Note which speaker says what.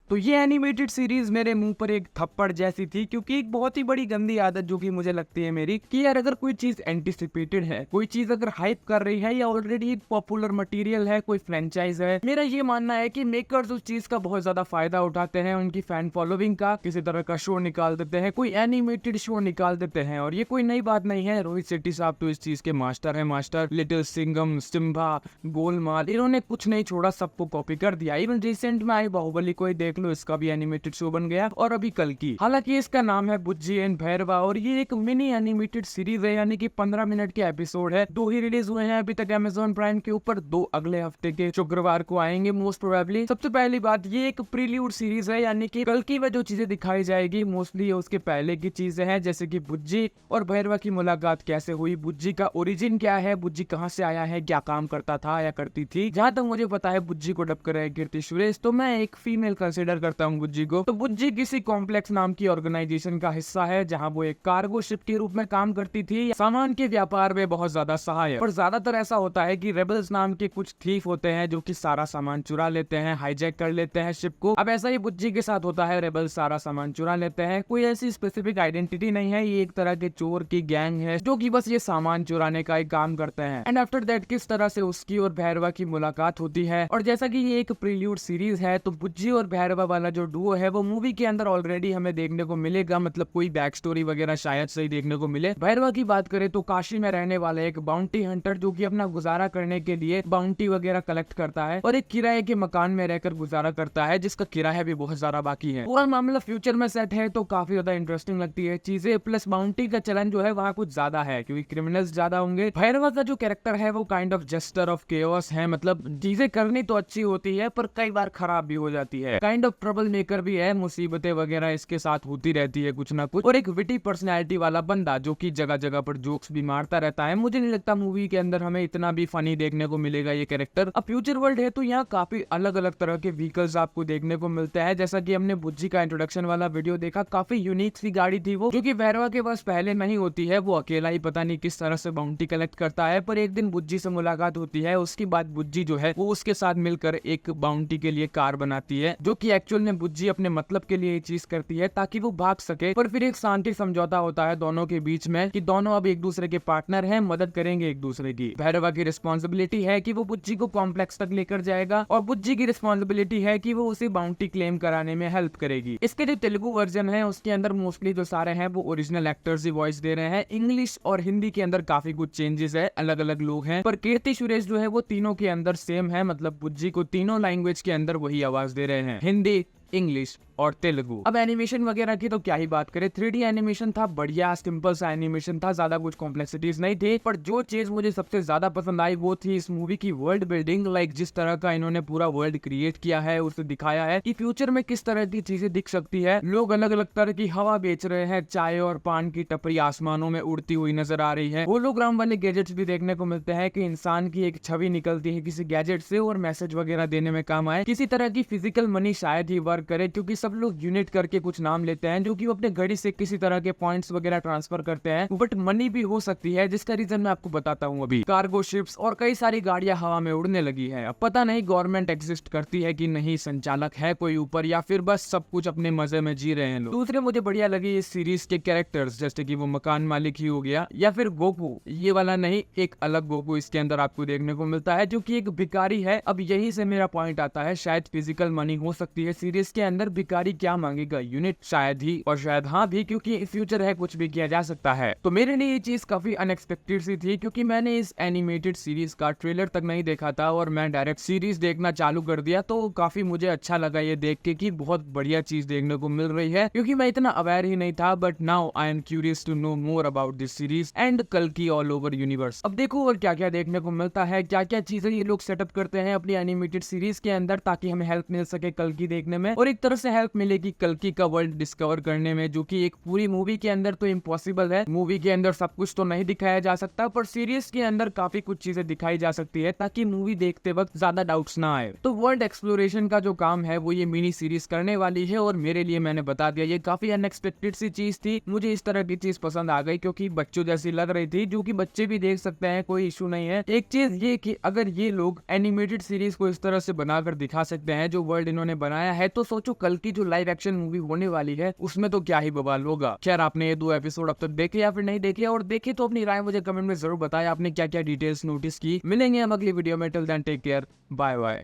Speaker 1: तो ये animated series मेरे मुंह पर एक थप्पड़ जैसी थी, क्योंकि एक बहुत ही बड़ी गंदी आदत जो कि मुझे लगती है मेरी, कि यार अगर कोई चीज एंटिसिपेटेड है, कोई चीज अगर हाइप कर रही है या ऑलरेडी एक पॉपुलर मटेरियल है, कोई फ्रेंचाइज है, मेरा ये मानना है कि मेकर्स उस चीज का बहुत ज्यादा फायदा उठाते हैं, उनकी फैन फॉलोइंग का किसी तरह का शो निकाल देते हैं, कोई एनिमेटेड शो निकाल देते हैं। और ये कोई नई बात नहीं है, रोहित शेट्टी साहब तो इस चीज के मास्टर है, मास्टर। लिटिल सिंघम, सिम्बा, गोलमाल, इन्होंने कुछ नहीं छोड़ा, सबको कॉपी कर दिया। इवन रिसेंट में आई बाहुबली को ही देख लो, इसका भी एनिमेटेड शो बन गया। और अभी कल की, हालांकि इसका नाम है बुज्जी एंड भैरवा, और ये एक मिनी एनिमेटेड सीरीज है, यानी कि 15 मिनट के एपिसोड है। 2 ही रिलीज हुए हैं अभी तक अमेजोन प्राइम के ऊपर, 2 अगले हफ्ते के शुक्रवार को आएंगे मोस्ट प्रोबेबली। सबसे पहली बात, ये एक प्रील्यूड सीरीज है, यानी कि कल की वह जो चीजें दिखाई जाएगी मोस्टली उसके पहले की चीजें हैं, जैसे कि बुज्जी और भैरवा की मुलाकात कैसे हुई, बुज्जी का ओरिजिन क्या है, बुज्जी कहाँ से आया है, क्या काम करता था या करती थी। जहां तक मुझे पता है बुज्जी को डब कर रहे हैं कीर्ति सुरेश, तो मैं एक फीमेल कंसिडर करता हूँ बुज्जी को। तो बुज्जी किसी कॉम्प्लेक्स नाम की ऑर्गेनाइजेशन का हिस्सा है, जहां वो एक कार्गो शिप के रूप में काम करती थी, सामान के व्यापार में बहुत ज्यादा सहायक। पर ज्यादातर ऐसा होता है कि रेबल्स नाम के कुछ थीफ होते हैं जो कि सारा सामान चुरा लेते हैं, हाईजैक कर लेते हैं शिप को। अब ऐसा ही बुज्जी के साथ होता है, रेबल्स सारा सामान चुरा लेते हैं। कोई ऐसी स्पेसिफिक आइडेंटिटी नहीं है, ये एक तरह के चोर की गैंग है जो कि बस ये सामान चुराने का एक काम करते हैं। एंड आफ्टर दैट किस तरह से उसकी और भैरवा की मुलाकात होती है, और जैसा कि ये एक प्रील्यूड सीरीज है, तो बुज्जी और भैरवा वाला जो डुओ है वो मूवी के अंदर ऑलरेडी हमें देखने को मिलेगा, मतलब कोई बैक स्टोरी वगैरह शायद से ही देखने को मिले। भैरवा की बात करें तो काशी में रहने वाला एक बाउंटी हंटर जो कि अपना गुजारा करने के लिए बाउंटी वगैरह कलेक्ट करता है, और एक किराए के मकान में रहकर गुजारा करता है, जिसका किराया भी बहुत ज्यादा बाकी है। पूरा मामला फ्यूचर में सेट है, तो काफी ज्यादा इंटरेस्टिंग लगती है चीजें। प्लस बाउंटी का चलन जो है वहाँ कुछ ज्यादा है, क्योंकि क्रिमिनल्स ज्यादा होंगे। भैरवा का जो कैरेक्टर है वो kind of Juster of chaos है, मतलब चीजें करनी तो अच्छी होती है पर कई बार खराब भी हो जाती है। काइंड ऑफ ट्रबल मेकर भी है, मुसीबतें वगैरह इसके साथ होती रहती है कुछ ना कुछ। और एक विटी पर्सनैलिटी वाला बंदा जो कि जगह जगह पर जोक्स भी मारता रहता है। मुझे नहीं लगता मूवी के अंदर हमें इतना भी फनी देखने को मिलेगा ये कैरेक्टर। अब फ्यूचर वर्ल्ड है तो यहाँ काफी अलग अलग तरह के व्हीकल्स आपको देखने को मिलते हैं, जैसा कि हमने बुज्जी का इंट्रोडक्शन वाला वीडियो देखा, काफी यूनिक सी गाड़ी थी वो, जो कि भैरवा के पास पहले नहीं होती है। वो अकेला ही पता नहीं किस तरह से बाउंटी कलेक्ट करता है, पर एक दिन बुज्जी से मुलाकात होती है। उसके बाद बुज्जी जो है वो उसके साथ मिलकर एक बाउंटी के लिए कार बनाती है, जो कि एक्चुअल में बुज्जी अपने मतलब के लिए ये चीज करती है ताकि वो भाग सके। पर फिर एक शांति समझौता होता है दोनों के बीच में कि दोनों अब एक दूसरे के पार्टनर हैं, मदद करेंगे एक दूसरे की। भैरवा की रिस्पॉन्सिबिलिटी है कि वो बुज्जी को कॉम्प्लेक्स तक लेकर जाएगा, और बुज्जी की रिस्पॉन्सिबिलिटी है कि वो उसे बाउंटी क्लेम कराने में हेल्प करेगी। इसके जो तेलुगु वर्जन है उसके अंदर मोस्टली जो सारे हैं वो ओरिजिनल एक्टर्स ही वॉइस दे रहे हैं। इंग्लिश और हिंदी के अंदर काफी कुछ चेंजेस है, अलग अलग लोग हैं, पर कीर्ति सुरेश जो है वो तीनों के अंदर सेम है, मतलब बुज्जी को तीनों लैंग्वेज के अंदर वही आवाज दे रहे हैं, हिंदी, इंग्लिश और तेलुगु। अब एनिमेशन वगैरह की तो क्या ही बात करें, 3D एनिमेशन था, बढ़िया सिंपल सा एनिमेशन था, ज्यादा कुछ कॉम्प्लेक्सिटीज नहीं थे। पर जो चीज मुझे सबसे ज्यादा पसंद आई वो थी इस मूवी की वर्ल्ड बिल्डिंग। लाइक जिस तरह का इन्होंने पूरा वर्ल्ड क्रिएट किया है, उसे दिखाया है कि फ्यूचर में किस तरह की चीजें दिख सकती है। लोग अलग अलग तरह की हवा बेच रहे हैं, चाय और पान की टपरी आसमानों में उड़ती हुई नजर आ रही है। होलोग्राम वाले गैजेट्स भी देखने को मिलते हैं कि इंसान की एक छवि निकलती है किसी गैजेट से और मैसेज वगैरह देने में काम आए। किसी तरह की फिजिकल मनी शायद ही वर्क करे, क्योंकि सब लोग यूनिट करके कुछ नाम लेते हैं जो कि वो अपने घड़ी से किसी तरह के पॉइंट्स वगैरह ट्रांसफर करते हैं। बट मनी भी हो सकती है, जिसका रीजन मैं आपको बताता हूँ अभी। कार्गो शिप्स और कई सारी गाड़ियां हवा में उड़ने लगी है। अब पता नहीं गवर्नमेंट एग्जिस्ट करती है कि नहीं, संचालक है कोई ऊपर, या फिर बस सब कुछ अपने मजे में जी रहे हैं लोग। दूसरे मुझे बढ़िया लगी इस सीरीज के कैरेक्टर्स, जैसे कि वो मकान मालिक ही हो गया, या फिर गोकू, ये वाला नहीं, एक अलग गोकू इसके अंदर आपको देखने को मिलता है जो कि एक भिखारी है। अब यही से मेरा पॉइंट आता है, शायद फिजिकल मनी हो सकती है सीरीज के अंदर, भिखारी क्या मांगेगा, यूनिट शायद ही, और शायद हाँ भी, क्योंकि फ्यूचर है, कुछ भी किया जा सकता है। तो मेरे लिए ये चीज काफी अनएक्सपेक्टेड सी थी, क्योंकि मैंने इस एनिमेटेड सीरीज का ट्रेलर तक नहीं देखा था और मैं डायरेक्ट सीरीज देखना चालू कर दिया। तो काफी मुझे अच्छा लगा ये देख के कि बहुत बढ़िया चीज देखने को मिल रही है, क्योंकि मैं इतना अवेयर ही नहीं था। But now I am curious to know more about this series and कल की ऑल ओवर यूनिवर्स। अब देखो और क्या क्या देखने को मिलता है, क्या क्या चीजें ये लोग सेटअप करते हैं अपनी एनिमेटेड सीरीज के अंदर, ताकि हमें हेल्प मिल सके कल की देखने में। और एक तरह से हेल्प हेल्प मिलेगी कल्कि का वर्ल्ड डिस्कवर करने में, जो कि एक पूरी मूवी के अंदर तो इम्पॉसिबल है। मूवी के अंदर सब कुछ तो नहीं दिखाया जा सकता, पर सीरीज के अंदर काफी कुछ चीजें दिखाई जा सकती है ताकि मूवी देखते वक्त ज्यादा डाउट्स ना आए। तो वर्ल्ड एक्सप्लोरेशन का जो काम है वो ये मिनी सीरीज करने वाली है, और मेरे लिए मैंने बता दिया ये काफी अनएक्सपेक्टेड सी चीज थी। मुझे इस तरह की चीज पसंद आ गई क्योंकि बच्चों जैसी लग रही थी, जो कि बच्चे भी देख सकते हैं, कोई इशू नहीं है। एक चीज ये कि अगर ये लोग एनिमेटेड सीरीज को इस तरह से बनाकर दिखा सकते हैं जो वर्ल्ड इन्होंने बनाया है, तो सोचो कल की जो लाइव एक्शन मूवी होने वाली है उसमें तो क्या ही बवाल होगा। खैर, आपने ये 2 एपिसोड अब तक देखे या फिर नहीं देखे, और देखे तो अपनी राय मुझे कमेंट में जरूर बताया आपने क्या क्या डिटेल्स नोटिस की। मिलेंगे हम अगली वीडियो में, till then take care, bye bye.